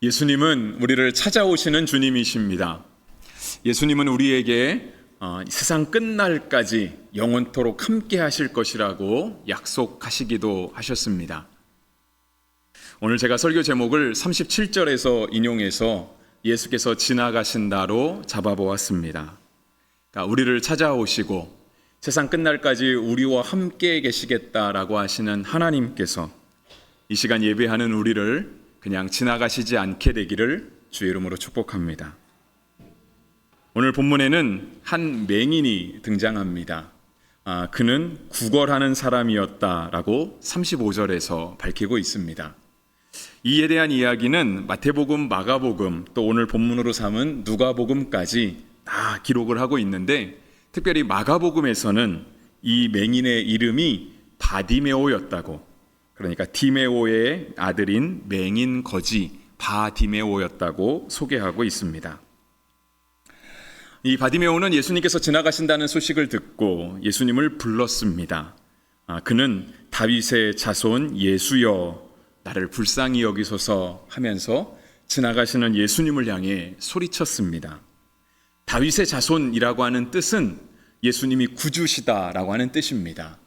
예수님은 우리를 찾아오시는 주님이십니다. 예수님은 우리에게 세상 끝날까지 영원토록 함께 하실 것이라고 약속하시기도 하셨습니다. 오늘 제가 설교 제목을 37절에서 인용해서 예수께서 지나가신다로 잡아보았습니다. 그러니까 우리를 찾아오시고 세상 끝날까지 우리와 함께 계시겠다라고 하시는 하나님께서 이 시간 예배하는 우리를 그냥 지나가시지 않게 되기를 주의 이름으로 축복합니다. 오늘 본문에는 한 맹인이 등장합니다. 그는 구걸하는 사람이었다라고 35절에서 밝히고 있습니다. 이에 대한 이야기는 마태복음, 마가복음, 또 오늘 본문으로 삼은 누가복음까지 다 기록을 하고 있는데, 특별히 마가복음에서는 이 맹인의 이름이 바디메오였다고, 그러니까 디메오의 아들인 맹인 거지 바디메오였다고 소개하고 있습니다. 이 바디메오는 예수님께서 지나가신다는 소식을 듣고 예수님을 불렀습니다. 그는 다윗의 자손 예수여 나를 불쌍히 여기소서 하면서 지나가시는 예수님을 향해 소리쳤습니다. 다윗의 자손이라고 하는 뜻은 예수님이 구주시다라고 하는 뜻입니다.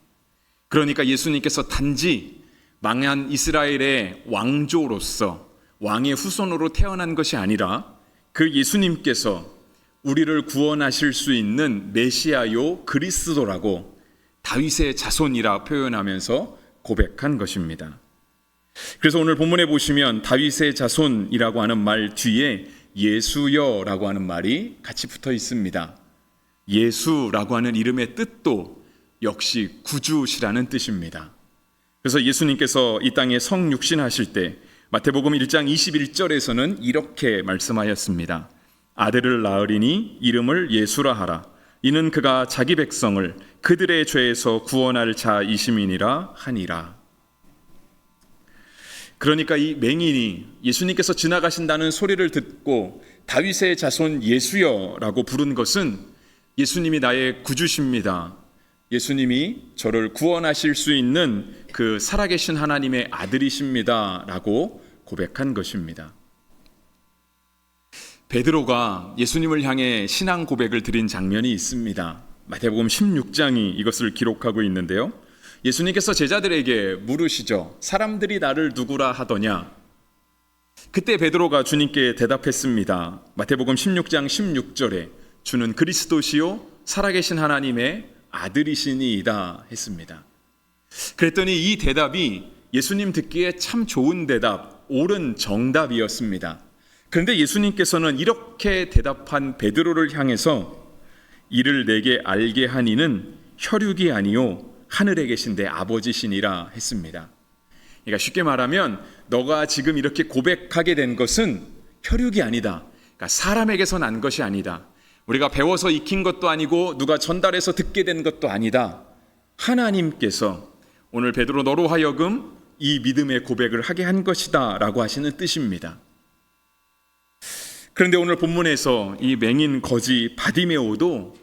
그러니까 예수님께서 단지 망한 이스라엘의 왕조로서 왕의 후손으로 태어난 것이 아니라 그 예수님께서 우리를 구원하실 수 있는 메시아요 그리스도라고 다윗의 자손이라 표현하면서 고백한 것입니다. 그래서 오늘 본문에 보시면 다윗의 자손이라고 하는 말 뒤에 예수여라고 하는 말이 같이 붙어 있습니다. 예수라고 하는 이름의 뜻도 역시 구주시라는 뜻입니다. 그래서 예수님께서 이 땅에 성육신하실 때 마태복음 1장 21절에서는 이렇게 말씀하였습니다. 아들을 낳으리니 이름을 예수라 하라. 이는 그가 자기 백성을 그들의 죄에서 구원할 자이심이니라 하니라. 그러니까 이 맹인이 예수님께서 지나가신다는 소리를 듣고 다윗의 자손 예수여라고 부른 것은 예수님이 나의 구주십니다. 예수님이 저를 구원하실 수 있는 그 살아계신 하나님의 아들이십니다 라고 고백한 것입니다. 베드로가 예수님을 향해 신앙 고백을 드린 장면이 있습니다. 마태복음 16장이 이것을 기록하고 있는데요, 예수님께서 제자들에게 물으시죠. 사람들이 나를 누구라 하더냐? 그때 베드로가 주님께 대답했습니다. 마태복음 16장 16절에 주는 그리스도시요 살아계신 하나님의 아들이시니이다 했습니다. 그랬더니 이 대답이 예수님 듣기에 참 좋은 대답, 옳은 정답이었습니다. 그런데 예수님께서는 이렇게 대답한 베드로를 향해서 이를 내게 알게 하니는 혈육이 아니요 하늘에 계신 내 아버지시니라 했습니다. 그러니까 쉽게 말하면 너가 지금 이렇게 고백하게 된 것은 혈육이 아니다. 그러니까 사람에게서 난 것이 아니다. 우리가 배워서 익힌 것도 아니고 누가 전달해서 듣게 된 것도 아니다. 하나님께서 오늘 베드로 너로 하여금 이 믿음의 고백을 하게 한 것이다 라고 하시는 뜻입니다. 그런데 오늘 본문에서 이 맹인 거지 바디메오도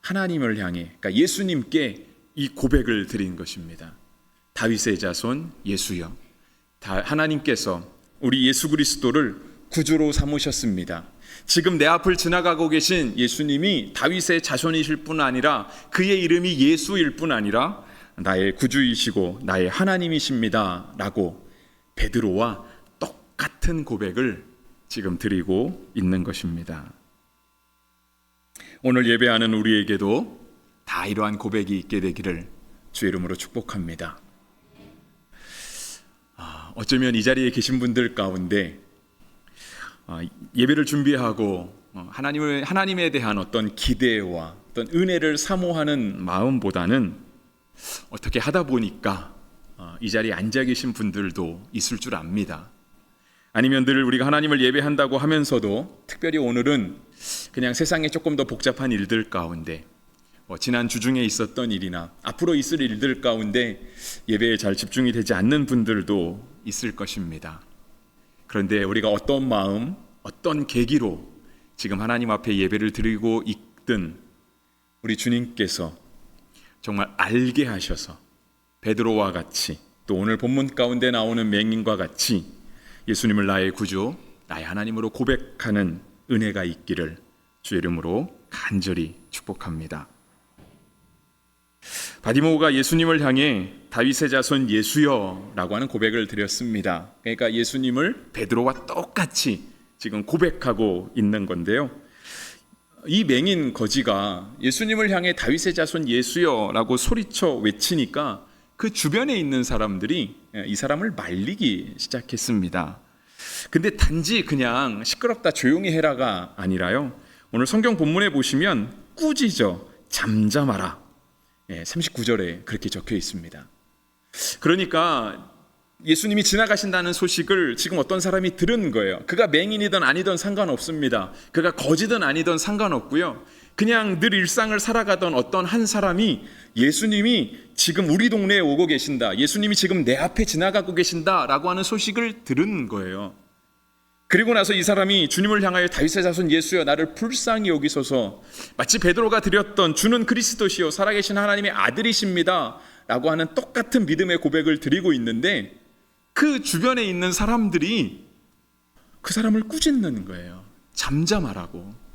하나님을 향해, 그러니까 예수님께 이 고백을 드린 것입니다. 다윗의 자손 예수여, 하나님께서 우리 예수 그리스도를 구주로 삼으셨습니다. 지금 내 앞을 지나가고 계신 예수님이 다윗의 자손이실 뿐 아니라 그의 이름이 예수일 뿐 아니라 나의 구주이시고 나의 하나님이십니다 라고 베드로와 똑같은 고백을 지금 드리고 있는 것입니다. 오늘 예배하는 우리에게도 다 이러한 고백이 있게 되기를 주의 이름으로 축복합니다. 어쩌면 이 자리에 계신 분들 가운데 예배를 준비하고 하나님에 대한 어떤 기대와 어떤 은혜를 사모하는 마음보다는 어떻게 하다 보니까 이 자리에 앉아 계신 분들도 있을 줄 압니다. 아니면 늘 우리가 하나님을 예배한다고 하면서도 특별히 오늘은 그냥 세상에 조금 더 복잡한 일들 가운데 지난 주중에 있었던 일이나 앞으로 있을 일들 가운데 예배에 잘 집중이 되지 않는 분들도 있을 것입니다. 그런데 우리가 어떤 마음, 어떤 계기로 지금 하나님 앞에 예배를 드리고 있든 우리 주님께서 정말 알게 하셔서 베드로와 같이 또 오늘 본문 가운데 나오는 맹인과 같이 예수님을 나의 구주, 나의 하나님으로 고백하는 은혜가 있기를 주의 이름으로 간절히 축복합니다. 바디모가 예수님을 향해 다윗의 자손 예수여라고 하는 고백을 드렸습니다. 그러니까 예수님을 베드로와 똑같이 지금 고백하고 있는 건데요. 이 맹인 거지가 예수님을 향해 다윗의 자손 예수여라고 소리쳐 외치니까 그 주변에 있는 사람들이 이 사람을 말리기 시작했습니다. 근데 단지 그냥 시끄럽다 조용히 해라가 아니라요. 오늘 성경 본문에 보시면 꾸짖어 잠잠하라 39절에 그렇게 적혀 있습니다. 그러니까 예수님이 지나가신다는 소식을 지금 어떤 사람이 들은 거예요. 그가 맹인이든 아니든 상관없습니다. 그가 거지든 아니든 상관없고요. 그냥 늘 일상을 살아가던 어떤 한 사람이 예수님이 지금 우리 동네에 오고 계신다, 예수님이 지금 내 앞에 지나가고 계신다라고 하는 소식을 들은 거예요. 그리고 나서 이 사람이 주님을 향하여 다윗의 자손 예수여 나를 불쌍히 여기소서, 마치 베드로가 드렸던 주는 그리스도시요 살아계신 하나님의 아들이십니다 라고 하는 똑같은 믿음의 고백을 드리고 있는데 그 주변에 있는 사람들이 그 사람을 꾸짖는 거예요. 잠잠하라고.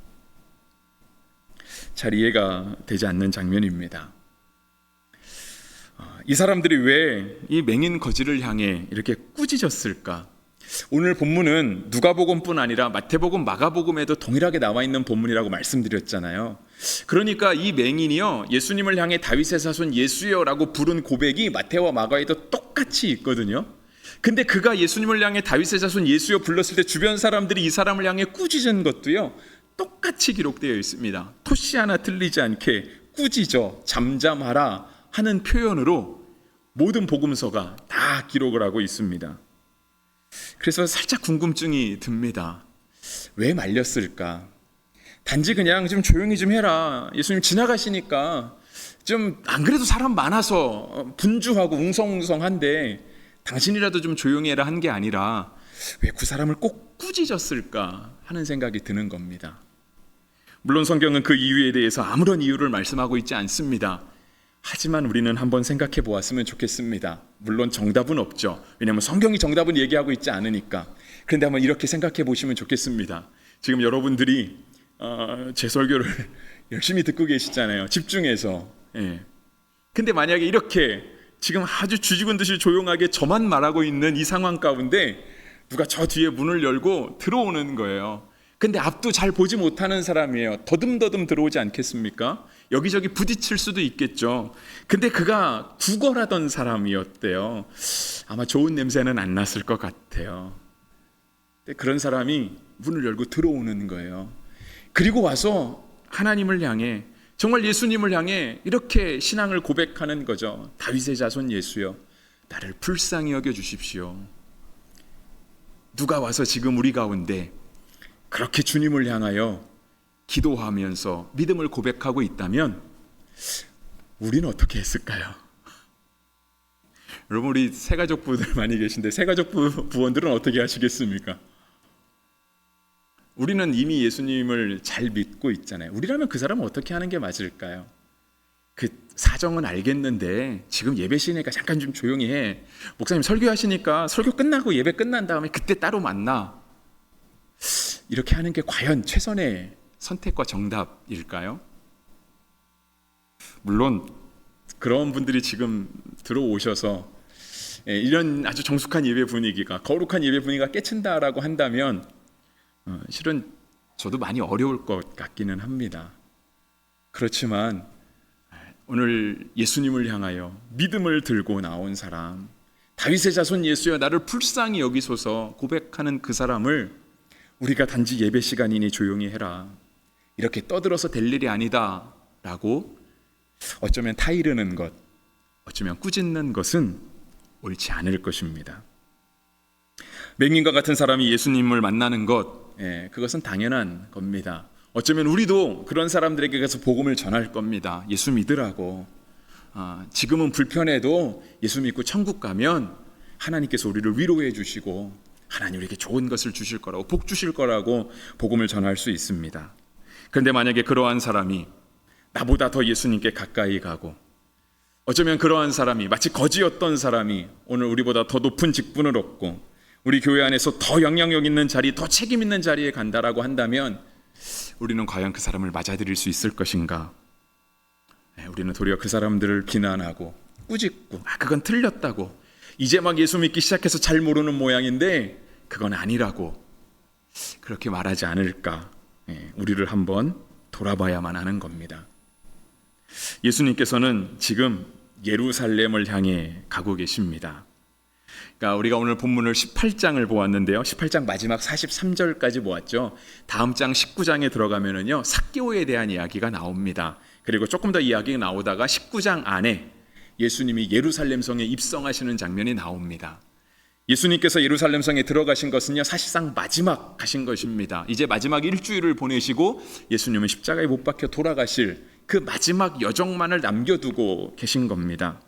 잘 이해가 되지 않는 장면입니다. 이 사람들이 왜 이 맹인 거지를 향해 이렇게 꾸짖었을까? 오늘 본문은 누가복음뿐 아니라 마태복음, 마가복음에도 동일하게 나와 있는 본문이라고 말씀드렸잖아요. 그러니까 이 맹인이요 예수님을 향해 다윗의 자손 예수여라고 부른 고백이 마태와 마가에도 똑같이 있거든요. 근데 그가 예수님을 향해 다윗의 자손 예수여 불렀을 때 주변 사람들이 이 사람을 향해 꾸짖은 것도요 똑같이 기록되어 있습니다. 토시 하나 틀리지 않게 꾸짖어 잠잠하라 하는 표현으로 모든 복음서가 다 기록을 하고 있습니다. 그래서 살짝 궁금증이 듭니다. 왜 말렸을까? 단지 그냥 좀 조용히 좀 해라, 예수님 지나가시니까 좀 안 그래도 사람 많아서 분주하고 웅성웅성한데 당신이라도 좀 조용히 해라 한 게 아니라 왜 그 사람을 꼭 꾸짖었을까 하는 생각이 드는 겁니다. 물론 성경은 그 이유에 대해서 아무런 이유를 말씀하고 있지 않습니다. 하지만 우리는 한번 생각해 보았으면 좋겠습니다. 물론 정답은 없죠. 왜냐하면 성경이 정답은 얘기하고 있지 않으니까. 그런데 한번 이렇게 생각해 보시면 좋겠습니다. 지금 여러분들이 제 설교를 열심히 듣고 계시잖아요. 집중해서. 근데 만약에 이렇게 지금 아주 쥐죽은 듯이 조용하게 저만 말하고 있는 이 상황 가운데 누가 저 뒤에 문을 열고 들어오는 거예요. 근데 앞도 잘 보지 못하는 사람이에요. 더듬더듬 들어오지 않겠습니까? 여기저기 부딪힐 수도 있겠죠. 근데 그가 구걸하던 사람이었대요. 아마 좋은 냄새는 안 났을 것 같아요. 근데 그런 사람이 문을 열고 들어오는 거예요. 그리고 와서 하나님을 향해, 정말 예수님을 향해 이렇게 신앙을 고백하는 거죠. 다윗의 자손 예수여 나를 불쌍히 여겨 주십시오. 누가 와서 지금 우리 가운데 그렇게 주님을 향하여 기도하면서 믿음을 고백하고 있다면 우리는 어떻게 했을까요? 여러분, 우리 새가족 부들 많이 계신데 새가족 부원들은 어떻게 하시겠습니까? 우리는 이미 예수님을 잘 믿고 있잖아요. 우리라면 그 사람은 어떻게 하는 게 맞을까요? 그 사정은 알겠는데 지금 예배 시니까 잠깐 좀 조용히 해. 목사님 설교하시니까 설교 끝나고 예배 끝난 다음에 그때 따로 만나. 이렇게 하는 게 과연 최선의 선택과 정답일까요? 물론 그런 분들이 지금 들어오셔서 이런 아주 정숙한 예배 분위기가, 거룩한 예배 분위기가 깨친다라고 한다면 실은 저도 많이 어려울 것 같기는 합니다. 그렇지만 오늘 예수님을 향하여 믿음을 들고 나온 사람, 다윗의 자손 예수여 나를 불쌍히 여기소서 고백하는 그 사람을 우리가 단지 예배 시간이니 조용히 해라, 이렇게 떠들어서 될 일이 아니다 라고 어쩌면 타이르는 것, 어쩌면 꾸짖는 것은 옳지 않을 것입니다. 맹인과 같은 사람이 예수님을 만나는 것, 그것은 당연한 겁니다. 어쩌면 우리도 그런 사람들에게 가서 복음을 전할 겁니다. 예수 믿으라고. 지금은 불편해도 예수 믿고 천국 가면 하나님께서 우리를 위로해 주시고 하나님 우리에게 좋은 것을 주실 거라고, 복 주실 거라고 복음을 전할 수 있습니다. 그런데 만약에 그러한 사람이 나보다 더 예수님께 가까이 가고, 어쩌면 그러한 사람이 마치 거지였던 사람이 오늘 우리보다 더 높은 직분을 얻고 우리 교회 안에서 더 영향력 있는 자리, 더 책임 있는 자리에 간다라고 한다면 우리는 과연 그 사람을 맞아들일 수 있을 것인가? 우리는 도리어 그 사람들을 비난하고 꾸짖고 그건 틀렸다고, 이제 막 예수 믿기 시작해서 잘 모르는 모양인데 그건 아니라고 그렇게 말하지 않을까? 우리를 한번 돌아봐야만 하는 겁니다. 예수님께서는 지금 예루살렘을 향해 가고 계십니다. 그러니까 우리가 오늘 본문을 18장을 보았는데요. 18장 마지막 43절까지 보았죠. 다음 장 19장에 들어가면은요, 삭개오에 대한 이야기가 나옵니다. 그리고 조금 더 이야기가 나오다가 19장 안에 예수님이 예루살렘 성에 입성하시는 장면이 나옵니다. 예수님께서 예루살렘 성에 들어가신 것은요, 사실상 마지막 가신 것입니다. 이제 마지막 일주일을 보내시고 예수님은 십자가에 못 박혀 돌아가실 그 마지막 여정만을 남겨두고 계신 겁니다.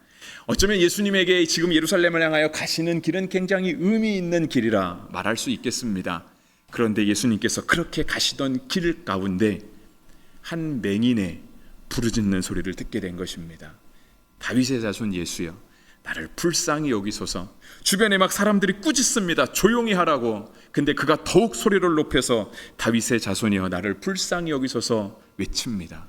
어쩌면 예수님에게 지금 예루살렘을 향하여 가시는 길은 굉장히 의미 있는 길이라 말할 수 있겠습니다. 그런데 예수님께서 그렇게 가시던 길 가운데 한 맹인의 부르짖는 소리를 듣게 된 것입니다. 다윗의 자손 예수여, 나를 불쌍히 여기소서. 주변에 막 사람들이 꾸짖습니다. 조용히 하라고. 근데 그가 더욱 소리를 높여서 다윗의 자손이여, 나를 불쌍히 여기소서 외칩니다.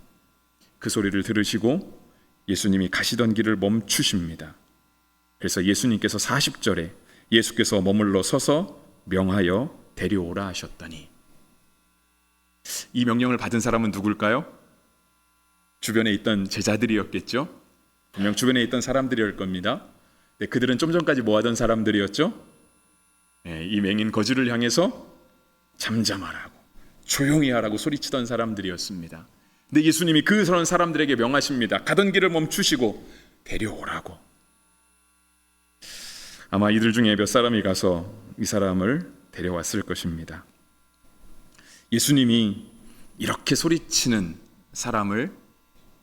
그 소리를 들으시고 예수님이 가시던 길을 멈추십니다. 그래서 예수님께서 40절에 예수께서 머물러 서서 명하여 데려오라 하셨더니, 이 명령을 받은 사람은 누굴까요? 주변에 있던 제자들이었겠죠. 분명 주변에 있던 사람들이었을 겁니다. 그들은 좀 전까지 뭐 하던 사람들이었죠? 이 맹인 거지를 향해서 잠잠하라고, 조용히 하라고 소리치던 사람들이었습니다. 근데 예수님이 그런 사람들에게 명하십니다. 가던 길을 멈추시고 데려오라고. 아마 이들 중에 몇 사람이 가서 이 사람을 데려왔을 것입니다. 예수님이 이렇게 소리치는 사람을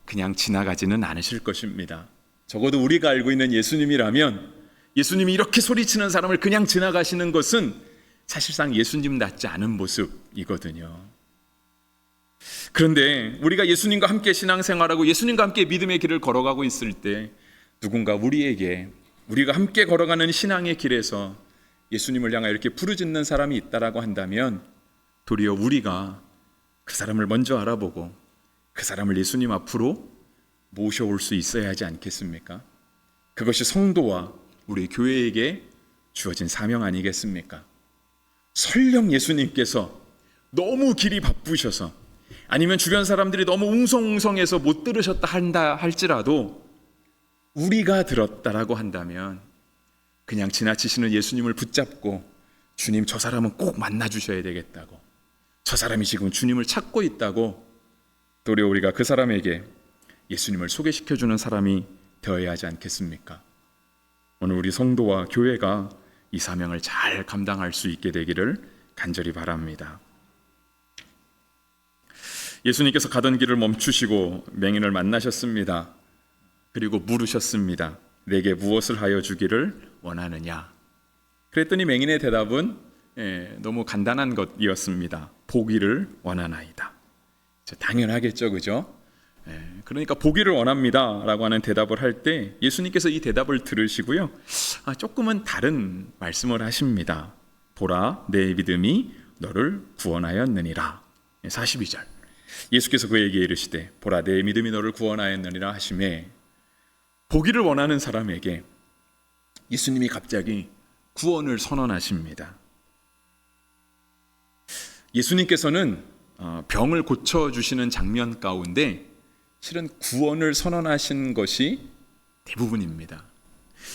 그냥 지나가지는 않으실 것입니다. 적어도 우리가 알고 있는 예수님이라면 예수님이 이렇게 소리치는 사람을 그냥 지나가시는 것은 사실상 예수님답지 않은 모습이거든요. 그런데 우리가 예수님과 함께 신앙생활하고 예수님과 함께 믿음의 길을 걸어가고 있을 때 누군가 우리에게, 우리가 함께 걸어가는 신앙의 길에서 예수님을 향하여 이렇게 부르짖는 사람이 있다라고 한다면 도리어 우리가 그 사람을 먼저 알아보고 그 사람을 예수님 앞으로 모셔올 수 있어야 하지 않겠습니까? 그것이 성도와 우리 교회에게 주어진 사명 아니겠습니까? 설령 예수님께서 너무 길이 바쁘셔서 아니면 주변 사람들이 너무 웅성웅성해서 못 들으셨다 한다 할지라도 우리가 들었다라고 한다면 그냥 지나치시는 예수님을 붙잡고, 주님, 저 사람은 꼭 만나 주셔야 되겠다고, 저 사람이 지금 주님을 찾고 있다고 도리어 우리가 그 사람에게 예수님을 소개시켜주는 사람이 되어야 하지 않겠습니까? 오늘 우리 성도와 교회가 이 사명을 잘 감당할 수 있게 되기를 간절히 바랍니다. 예수님께서 가던 길을 멈추시고 맹인을 만나셨습니다. 그리고 물으셨습니다. 내게 무엇을 하여 주기를 원하느냐? 그랬더니 맹인의 대답은 너무 간단한 것이었습니다. 보기를 원하나이다. 당연하겠죠, 그죠? 그러니까 보기를 원합니다 라고 하는 대답을 할 때 예수님께서 이 대답을 들으시고요, 조금은 다른 말씀을 하십니다. 보라, 내 믿음이 너를 구원하였느니라. 42절 예수께서 그에게 이르시되 보라, 내 믿음이 너를 구원하였느니라 하시매, 보기를 원하는 사람에게 예수님이 갑자기 구원을 선언하십니다. 예수님께서는 병을 고쳐주시는 장면 가운데 실은 구원을 선언하신 것이 대부분입니다.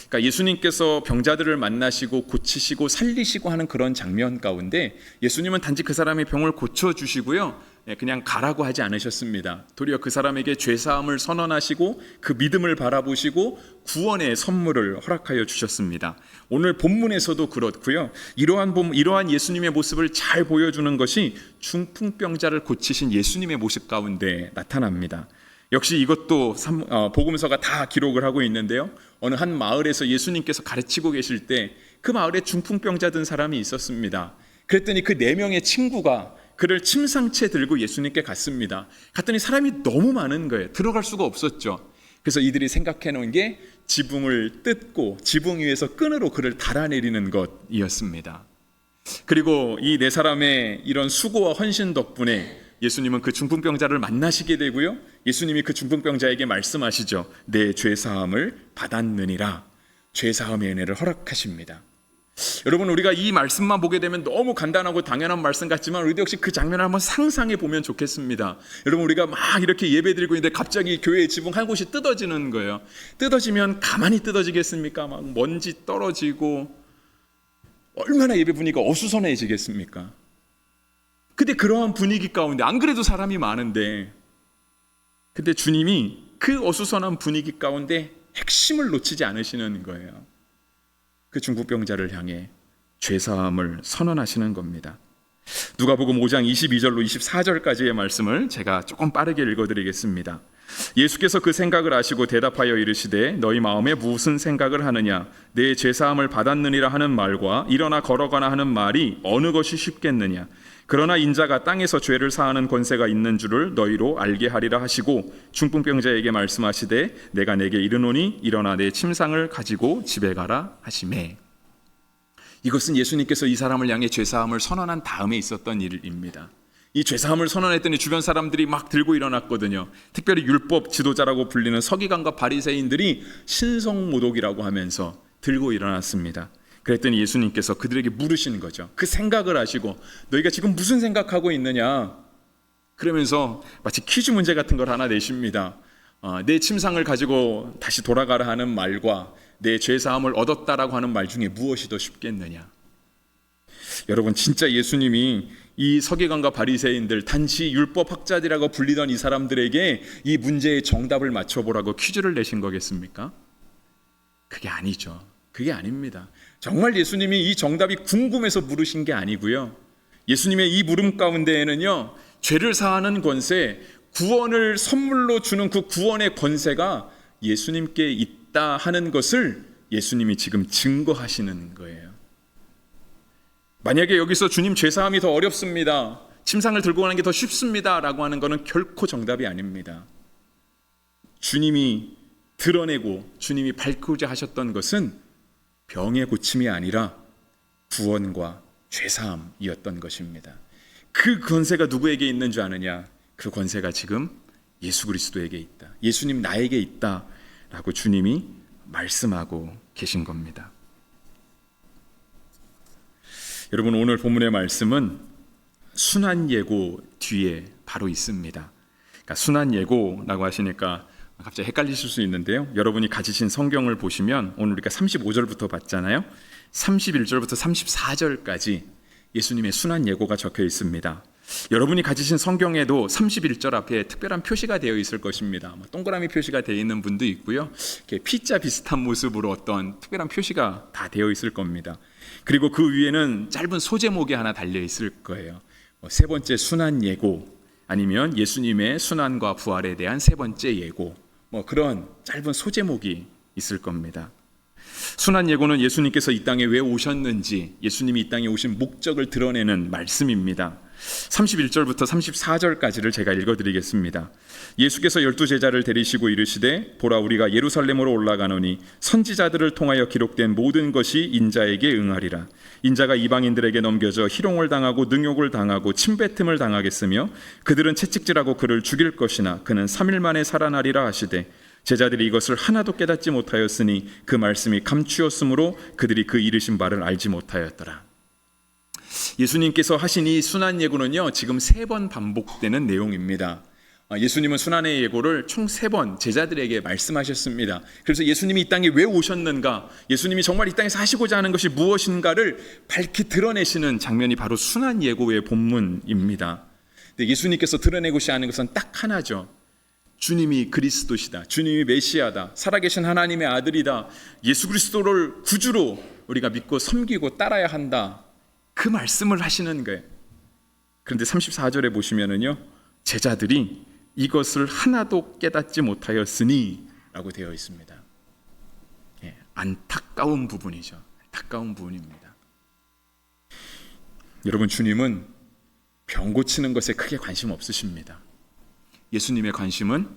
그러니까 예수님께서 병자들을 만나시고 고치시고 살리시고 하는 그런 장면 가운데 예수님은 단지 그 사람의 병을 고쳐주시고요, 그냥 가라고 하지 않으셨습니다. 도리어 그 사람에게 죄사함을 선언하시고 그 믿음을 바라보시고 구원의 선물을 허락하여 주셨습니다. 오늘 본문에서도 그렇고요, 이러한 예수님의 모습을 잘 보여주는 것이 중풍병자를 고치신 예수님의 모습 가운데 나타납니다. 역시 이것도 복음서가 다 기록을 하고 있는데요, 어느 한 마을에서 예수님께서 가르치고 계실 때 그 마을에 중풍병자 든 사람이 있었습니다. 그랬더니 그 4명의 친구가 그를 침상채 들고 예수님께 갔습니다. 갔더니 사람이 너무 많은 거예요. 들어갈 수가 없었죠. 그래서 이들이 생각해 놓은 게 지붕을 뜯고 지붕 위에서 끈으로 그를 달아내리는 것이었습니다. 그리고 이 네 사람의 이런 수고와 헌신 덕분에 예수님은 그 중풍병자를 만나시게 되고요, 예수님이 그 중풍병자에게 말씀하시죠. 내 죄사함을 받았느니라. 죄사함의 은혜를 허락하십니다. 여러분, 우리가 이 말씀만 보게 되면 너무 간단하고 당연한 말씀 같지만 우리도 역시 그 장면을 한번 상상해 보면 좋겠습니다. 여러분, 우리가 막 이렇게 예배 드리고 있는데 갑자기 교회의 지붕 한 곳이 뜯어지는 거예요. 뜯어지면 가만히 뜯어지겠습니까? 막 먼지 떨어지고 얼마나 예배 분위기가 어수선해지겠습니까? 근데 그러한 분위기 가운데, 안 그래도 사람이 많은데, 근데 주님이 그 어수선한 분위기 가운데 핵심을 놓치지 않으시는 거예요. 그 중풍병자를 향해 죄사함을 선언하시는 겁니다. 누가복음 5장 22절로 24절까지의 말씀을 제가 조금 빠르게 읽어드리겠습니다. 예수께서 그 생각을 아시고 대답하여 이르시되 너희 마음에 무슨 생각을 하느냐? 내 죄사함을 받았느니라 하는 말과 일어나 걸어가나 하는 말이 어느 것이 쉽겠느냐? 그러나 인자가 땅에서 죄를 사하는 권세가 있는 줄을 너희로 알게 하리라 하시고 중풍병자에게 말씀하시되 내가 내게 이르노니 일어나 내 침상을 가지고 집에 가라 하시매. 이것은 예수님께서 이 사람을 향해 죄사함을 선언한 다음에 있었던 일입니다. 이 죄사함을 선언했더니 주변 사람들이 막 들고 일어났거든요. 특별히 율법 지도자라고 불리는 서기관과 바리새인들이 신성모독이라고 하면서 들고 일어났습니다. 그랬더니 예수님께서 그들에게 물으시는 거죠. 그 생각을 하시고 너희가 지금 무슨 생각하고 있느냐? 그러면서 마치 퀴즈 문제 같은 걸 하나 내십니다. 내 침상을 가지고 다시 돌아가라 하는 말과 내 죄사함을 얻었다라고 하는 말 중에 무엇이 더 쉽겠느냐? 여러분, 진짜 예수님이 이 서기관과 바리새인들, 단지 율법학자들이라고 불리던 이 사람들에게 이 문제의 정답을 맞춰보라고 퀴즈를 내신 거겠습니까? 그게 아니죠. 그게 아닙니다. 정말 예수님이 이 정답이 궁금해서 물으신 게 아니고요, 예수님의 이 물음 가운데에는요, 죄를 사하는 권세, 구원을 선물로 주는 그 구원의 권세가 예수님께 있다 하는 것을 예수님이 지금 증거하시는 거예요. 만약에 여기서 주님 죄사함이 더 어렵습니다, 침상을 들고 가는 게 더 쉽습니다 라고 하는 것은 결코 정답이 아닙니다. 주님이 드러내고 주님이 밝히고자 하셨던 것은 병의 고침이 아니라 구원과 죄사함이었던 것입니다. 그 권세가 누구에게 있는 줄 아느냐? 그 권세가 지금 예수 그리스도에게 있다. 예수님 나에게 있다 라고 주님이 말씀하고 계신 겁니다. 여러분, 오늘 본문의 말씀은 순환예고 뒤에 바로 있습니다. 그러니까 순환예고라고 하시니까 갑자기 헷갈리실 수 있는데요, 여러분이 가지신 성경을 보시면 오늘 우리가 35절부터 봤잖아요. 31절부터 34절까지 예수님의 순환예고가 적혀 있습니다. 여러분이 가지신 성경에도 31절 앞에 특별한 표시가 되어 있을 것입니다. 동그라미 표시가 되어 있는 분도 있고요, 이렇게 P자 비슷한 모습으로 어떤 특별한 표시가 다 되어 있을 겁니다. 그리고 그 위에는 짧은 소제목이 하나 달려 있을 거예요. 세 번째 순환예고, 아니면 예수님의 순환과 부활에 대한 세 번째 예고, 그런 짧은 소제목이 있을 겁니다. 순환예고는 예수님께서 이 땅에 왜 오셨는지, 예수님이 이 땅에 오신 목적을 드러내는 말씀입니다. 31절부터 34절까지를 제가 읽어드리겠습니다. 예수께서 12제자를 데리시고 이르시되 보라, 우리가 예루살렘으로 올라가노니 선지자들을 통하여 기록된 모든 것이 인자에게 응하리라. 인자가 이방인들에게 넘겨져 희롱을 당하고 능욕을 당하고 침뱉음을 당하겠으며 그들은 채찍질하고 그를 죽일 것이나 그는 3일 만에 살아나리라 하시되 제자들이 이것을 하나도 깨닫지 못하였으니 그 말씀이 감추었으므로 그들이 그 이르신 바를 알지 못하였더라. 예수님께서 하신 이 순환 예고는요, 지금 3번 반복되는 내용입니다. 예수님은 순환의 예고를 총 3번 제자들에게 말씀하셨습니다. 그래서 예수님이 이 땅에 왜 오셨는가, 예수님이 정말 이 땅에서 하시고자 하는 것이 무엇인가를 밝히 드러내시는 장면이 바로 순환 예고의 본문입니다. 근데 예수님께서 드러내고자 하는 것은 딱 하나죠. 주님이 그리스도시다, 주님이 메시아다, 살아계신 하나님의 아들이다, 예수 그리스도를 구주로 우리가 믿고 섬기고 따라야 한다, 그 말씀을 하시는 거예요. 그런데 34절에 보시면은요, 제자들이 이것을 하나도 깨닫지 못하였으니 라고 되어 있습니다. 안타까운 부분이죠. 안타까운 부분입니다. 여러분, 주님은 병 고치는 것에 크게 관심 없으십니다. 예수님의 관심은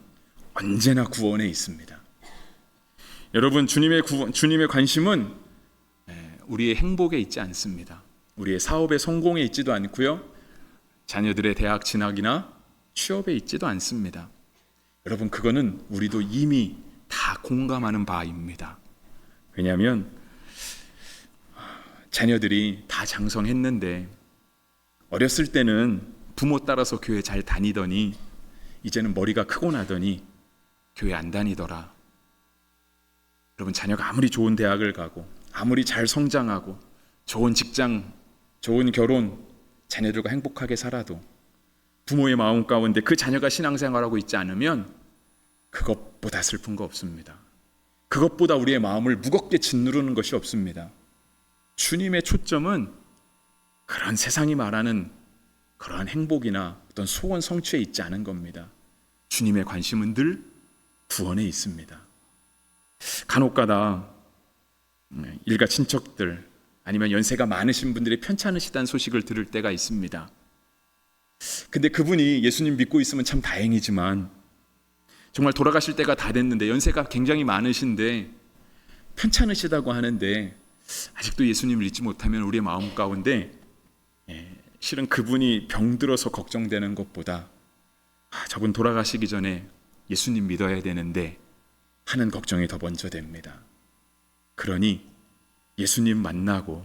언제나 구원에 있습니다. 여러분, 주님의 관심은 우리의 행복에 있지 않습니다. 우리의 사업의 성공에 있지도 않고요. 자녀들의 대학 진학이나 취업에 있지도 않습니다. 여러분, 그거는 우리도 이미 다 공감하는 바입니다. 왜냐하면 자녀들이 다 장성했는데 어렸을 때는 부모 따라서 교회 잘 다니더니 이제는 머리가 크고 나더니 교회 안 다니더라. 여러분, 자녀가 아무리 좋은 대학을 가고 아무리 잘 성장하고 좋은 직장, 좋은 결혼, 자녀들과 행복하게 살아도 부모의 마음 가운데 그 자녀가 신앙생활하고 있지 않으면 그것보다 슬픈 거 없습니다. 그것보다 우리의 마음을 무겁게 짓누르는 것이 없습니다. 주님의 초점은 그런 세상이 말하는 그러한 행복이나 어떤 소원 성취에 있지 않은 겁니다. 주님의 관심은 늘 구원에 있습니다. 간혹가다 일가 친척들 아니면 연세가 많으신 분들이 편찮으시다는 소식을 들을 때가 있습니다. 근데 그분이 예수님 믿고 있으면 참 다행이지만 정말 돌아가실 때가 다 됐는데 연세가 굉장히 많으신데 편찮으시다고 하는데 아직도 예수님을 믿지 못하면 우리의 마음 가운데 실은 그분이 병들어서 걱정되는 것보다 저분 돌아가시기 전에 예수님 믿어야 되는데 하는 걱정이 더 먼저 됩니다. 그러니 예수님 만나고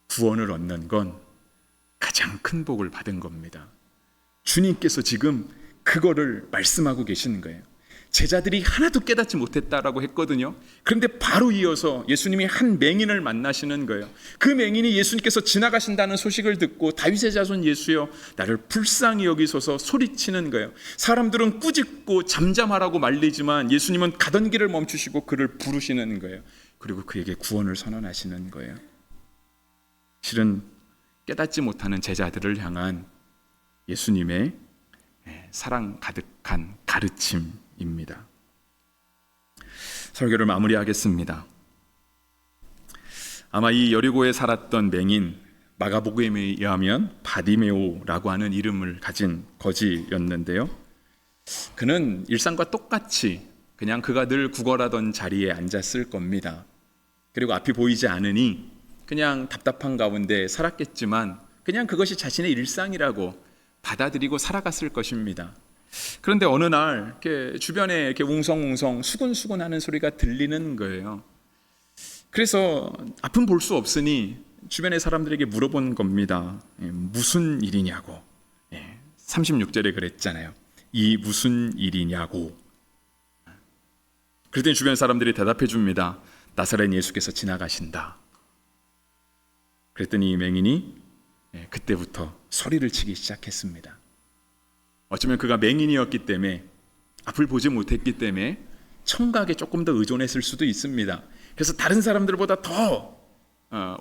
구원을 얻는 건 가장 큰 복을 받은 겁니다. 주님께서 지금 그거를 말씀하고 계시는 거예요. 제자들이 하나도 깨닫지 못했다라고 했거든요. 그런데 바로 이어서 예수님이 한 맹인을 만나시는 거예요. 그 맹인이 예수님께서 지나가신다는 소식을 듣고 다윗의 자손 예수여 나를 불쌍히 여기소서 소리치는 거예요. 사람들은 꾸짖고 잠잠하라고 말리지만 예수님은 가던 길을 멈추시고 그를 부르시는 거예요. 그리고 그에게 구원을 선언하시는 거예요. 실은 깨닫지 못하는 제자들을 향한 예수님의 사랑 가득한 가르침입니다. 설교를 마무리하겠습니다. 아마 이 여리고에 살았던 맹인 마가복음에 의하면 바디메오라고 하는 이름을 가진 거지였는데요. 그는 일상과 똑같이 그냥 그가 늘 구걸하던 자리에 앉았을 겁니다. 그리고 앞이 보이지 않으니 그냥 답답한 가운데 살았겠지만 그냥 그것이 자신의 일상이라고 받아들이고 살아갔을 것입니다. 그런데 어느 날 이렇게 주변에 이렇게 웅성웅성 수군수군하는 소리가 들리는 거예요. 그래서 앞은 볼 수 없으니 주변의 사람들에게 물어본 겁니다. 무슨 일이냐고. 36절에 그랬잖아요. 이 무슨 일이냐고. 그랬더니 주변 사람들이 대답해 줍니다. 나사렛 예수께서 지나가신다. 그랬더니 이 맹인이 그때부터 소리를 치기 시작했습니다. 어쩌면 그가 맹인이었기 때문에 앞을 보지 못했기 때문에 청각에 조금 더 의존했을 수도 있습니다. 그래서 다른 사람들보다 더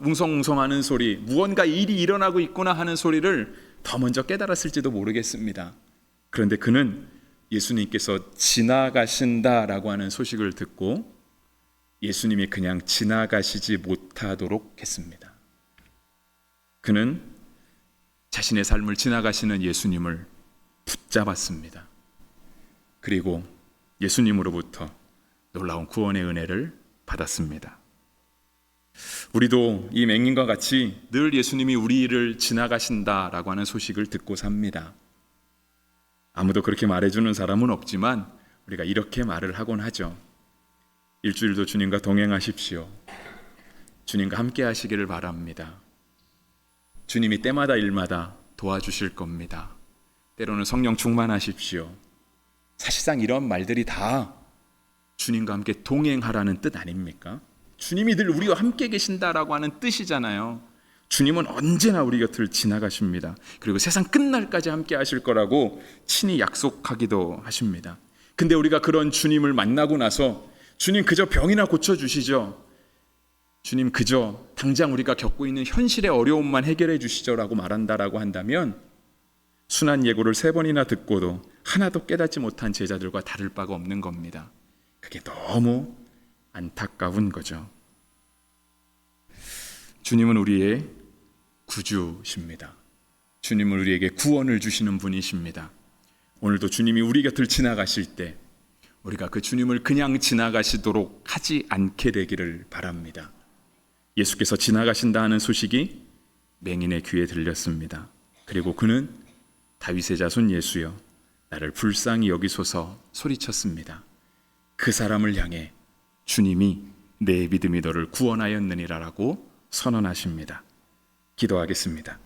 웅성웅성하는 소리, 무언가 일이 일어나고 있구나 하는 소리를 더 먼저 깨달았을지도 모르겠습니다. 그런데 그는 예수님께서 지나가신다라고 하는 소식을 듣고 예수님이 그냥 지나가시지 못하도록 했습니다. 그는 자신의 삶을 지나가시는 예수님을 붙잡았습니다. 그리고 예수님으로부터 놀라운 구원의 은혜를 받았습니다. 우리도 이 맹인과 같이 늘 예수님이 우리를 지나가신다라고 하는 소식을 듣고 삽니다. 아무도 그렇게 말해주는 사람은 없지만 우리가 이렇게 말을 하곤 하죠. 일주일도 주님과 동행하십시오. 주님과 함께 하시기를 바랍니다. 주님이 때마다 일마다 도와주실 겁니다. 때로는 성령 충만하십시오. 사실상 이런 말들이 다 주님과 함께 동행하라는 뜻 아닙니까? 주님이 늘 우리와 함께 계신다라고 하는 뜻이잖아요. 주님은 언제나 우리 곁을 지나가십니다. 그리고 세상 끝날까지 함께 하실 거라고 친히 약속하기도 하십니다. 근데 우리가 그런 주님을 만나고 나서 주님 그저 병이나 고쳐주시죠. 주님 그저 당장 우리가 겪고 있는 현실의 어려움만 해결해 주시죠라고 말한다라고 한다면 순한 예고를 3번이나 듣고도 하나도 깨닫지 못한 제자들과 다를 바가 없는 겁니다. 그게 너무 안타까운 거죠. 주님은 우리의 구주십니다. 주님은 우리에게 구원을 주시는 분이십니다. 오늘도 주님이 우리 곁을 지나가실 때 우리가 그 주님을 그냥 지나가시도록 하지 않게 되기를 바랍니다. 예수께서 지나가신다 하는 소식이 맹인의 귀에 들렸습니다. 그리고 그는 다윗의 자손 예수여 나를 불쌍히 여기소서 소리쳤습니다. 그 사람을 향해 주님이 내 믿음이 너를 구원하였느니라라고 선언하십니다. 기도하겠습니다.